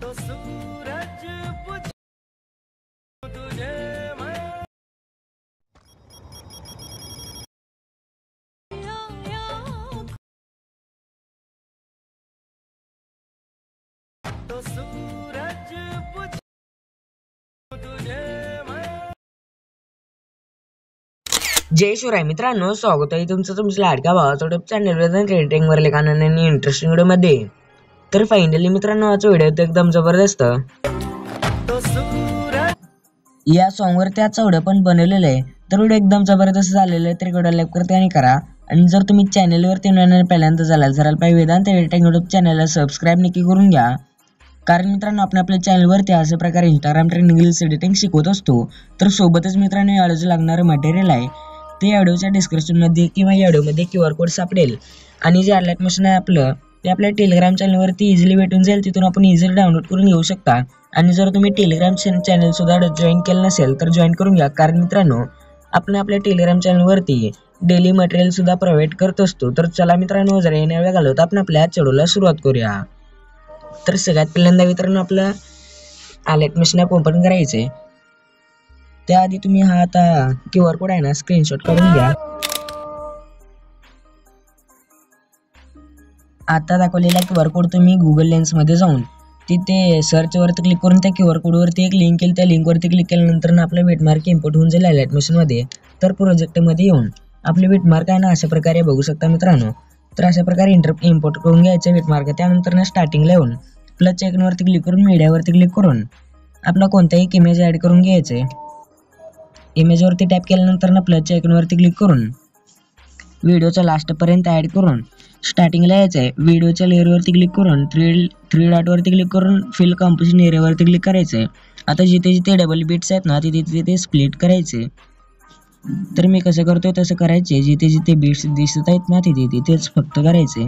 जय शिवराय मित्रांनो, स्वागत आहे तुमचं तुमच्या लाडक्या भावाच्या युट्यूब चॅनलवर रेटिंग वर लेखानं आणि इंटरेस्टिंग व्हिडिओ मध्ये। तर फायनली मित्रांनो, आजचा व्हिडिओ एकदम जबरदस्त। या सॉन्ग वरती आजचा व्हिडिओ पण बनवलेला आहे, तर व्हिडिओ एकदम जबरदस्त झालेला आहे। तर व्हिडिओ लाईक करते आणि करा, आणि जर तुम्ही चॅनल वरती नवीन पहिल्यांदा झाला पाहिजे वेदांत रेटिंग युट्यूब चॅनलला सबस्क्राइब नक्की करून घ्या, कारण मित्रांनो आपण आपल्या चॅनल वरती अशा प्रकारे इंस्टाग्राम ट्रेंडिंग रील्स एडिटिंग शिकवत असतो। तर सोबतच मित्रांनो, या व्हिडिओचं लागणारं मटेरियल आहे ते व्हिडिओच्या डिस्क्रिप्शन मध्ये किंवा या व्हिडिओमध्ये QR कोड सापडेल, आणि जे अलर्ट मशीन आहे आपलं ते आपल्या टेलिग्राम चॅनल वरती इझिली भेटून जाईल, तिथून आपण इझिली डाउनलोड करून घेऊ शकता। आणि जर तुम्ही टेलिग्राम चॅनल सुद्धा जॉईन केलं नसेल तर जॉईन करून घ्या, कारण मित्रांनो आपण आपल्या टेलिग्राम चॅनल वरती डेली मटेरियल सुद्धा प्रोव्हाइड करत असतो। तर चला मित्रांनो, जरा येण्या वेळ घालवता आपण आपल्या व्हिडिओला सुरुवात करूया। तर सगळ्यात पहिल्यांदा मित्रांनो आपलं अलर्ट मशीन ॲप ओपन करायचे। त्याआधी तुम्ही हा आता QR कोड आहे ना स्क्रीनशॉट काढून घ्या। आता दाखवलेला QR कोड तुम्ही गुगल लेन्स मध्ये जाऊन तिथे सर्च वरती क्लिक करून त्या QR कोड वरती एक लिंक येईल, त्या लिंक वरती क्लिक केल्यानंतर आपला बिटमार्क इम्पोर्ट होऊन जाईल अलर्ट मशीन मध्ये। तर प्रोजेक्ट मध्ये येऊन आपले बिटमार्क आहे ना अशा प्रकारे बघू शकता मित्रांनो। तर अशा प्रकारे इम्पोर्ट करून घ्यायचे बिटमार्क। त्यानंतर ना स्टार्टिंगला येऊन प्लस आयकॉन वरती क्लिक करून मीडिया वरती क्लिक करून आपला कोणताही इमेज ऍड करून घ्यायचे। इमेज वरती टॅप केल्यानंतर ना प्लस आयकॉन वरती क्लिक करून व्हिडिओच्या लास्ट पर्यंत ऍड करून स्टार्टिंगला यायचंय। व्हिडिओच्या लेअर वरती क्लिक करून थ्री डॉट वरती क्लिक करून फिल कंपोजिशन एरिया वरती क्लिक करायचंय। आता जिथे जिथे डबल बीट्स आहेत ना तिथे तिथे स्प्लिट करायचे। तर मी कसं करतोय तसं करायचे, जिथे जिथे बीट्स दिसत आहेत ना तिथे तिथेच फक्त करायचे।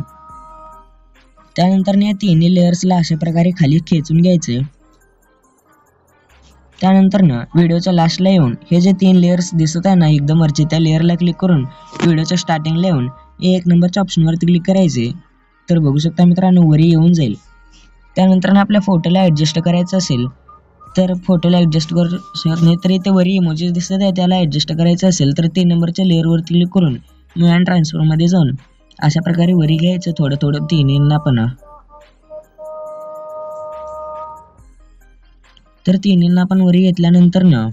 त्यानंतर या तिन्ही लेयर्सला अशा प्रकारे खाली खेचून घ्यायचे। त्यानंतर ना व्हिडिओच्या लास्टला येऊन हे जे 3 लेयर्स दिसत आहे ना एकदम वरचे, त्या लेयरला क्लिक करून व्हिडिओच्या स्टार्टिंगला येऊन 1 नंबरच्या ऑप्शनवरती क्लिक करायचे। तर बघू शकता मित्रांनो वरी येऊन जाईल। त्यानंतर ना आपल्या फोटोला ऍडजस्ट करायचं असेल तर फोटोला ऍडजस्ट करू शकत नाही, तर इथे वरी इमोजीस दिसत आहे त्याला ऍडजस्ट करायचं असेल तर 3 नंबरच्या लेअरवरती क्लिक करून मूव अँड ट्रान्सफॉर्म मध्ये जाऊन अशा प्रकारे वरी घ्यायचं थोडं थोडं तिन्हींना पण। तर तिन्हींना पण वरी घेतल्यानंतर ना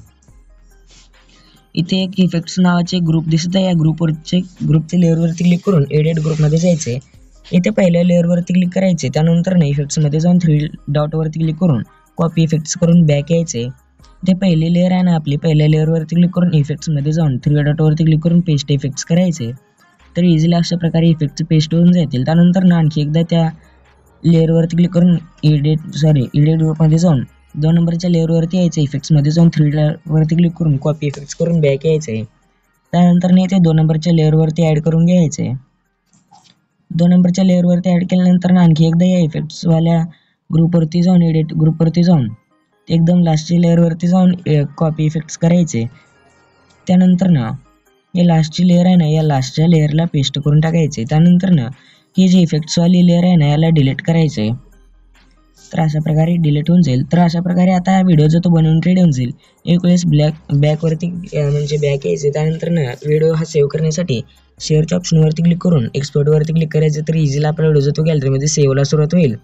इथे एक इफेक्ट्स नावाचे ग्रुप दिसत आहे, या ग्रुपच्या लेअरवरती क्लिक करून एडिट ग्रुपमध्ये जायचे। इथे पहिल्या लेअरवरती क्लिक करायचे। त्यानंतर ना इफेक्ट्स मध्ये जाऊन 3 डॉट वरती क्लिक करून कॉपी इफेक्ट्स करून बॅक यायचे। ते पहिली लेअर आहे ना आपली, पहिल्या लेअरवरती क्लिक करून इफेक्ट्स मध्ये जाऊन 3 डॉट वरती क्लिक करून पेस्ट इफेक्ट्स करायचे। तर इझिली अशा प्रकारे इफेक्ट्स पेस्ट होऊन जातील। त्यानंतर ना आणखी एकदा त्या लेअरवरती क्लिक करून एडिट ग्रुपमध्ये जाऊन 2 नंबरच्या लेअरवरती यायचं, इफेक्ट्स मध्ये जाऊन 3 वरती क्लिक करून कॉपी इफेक्ट्स करून बॅक यायचे। त्यानंतर नाही ते 2 नंबरच्या लेअरवरती ऍड करून घ्यायचे। 2 नंबरच्या लेअरवरती ऍड केल्यानंतर ना आणखी एकदा या इफेक्ट्स वाल्या ग्रुपवरती जाऊन एडिट ग्रुपवरती जाऊन एकदम लास्टच्या लेअरवरती जाऊन कॉपी इफेक्ट्स करायचे। त्यानंतर ना हे लास्टची लेअर आहे ना या लास्टच्या लेअरला पेस्ट करून टाकायचे। त्यानंतर ना ही जी इफेक्ट्स वाली लेअर आहे ना याला डिलीट करायचे। तर अशा प्रकारे डिलीट होऊन जाईल। तर अशा प्रकारे आता हा व्हिडिओ जो तो बनवून रेडी होऊन जाईल। एक वेळेस बॅक वरती म्हणजे बॅक यायचे। त्यानंतर ना व्हिडिओ हा सेव्ह करण्यासाठी शेअरच्या ऑप्शनवरती क्लिक करून एक्सपोर्ट वरती क्लिक करायचं। तर इझिली आपला व्हिडिओ जो तो गॅलरीमध्ये सेव्हला सुरुवात होईल।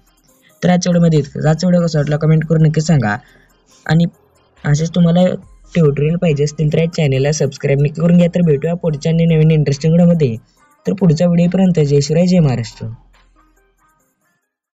तर आजच्या व्हिडिओमध्ये आजचा व्हिडिओ कसा वाटला कमेंट करून नक्की सांगा, आणि असेच तुम्हाला ट्युटोरियल पाहिजे असतील तर या चॅनलला सबस्क्राईब नक्की करून घ्या। तर भेटूया पुढच्या नवीन इंटरेस्टिंग व्हिडिओमध्ये। तर पुढच्या व्हिडिओपर्यंत जय शिवराय, जय महाराष्ट्र।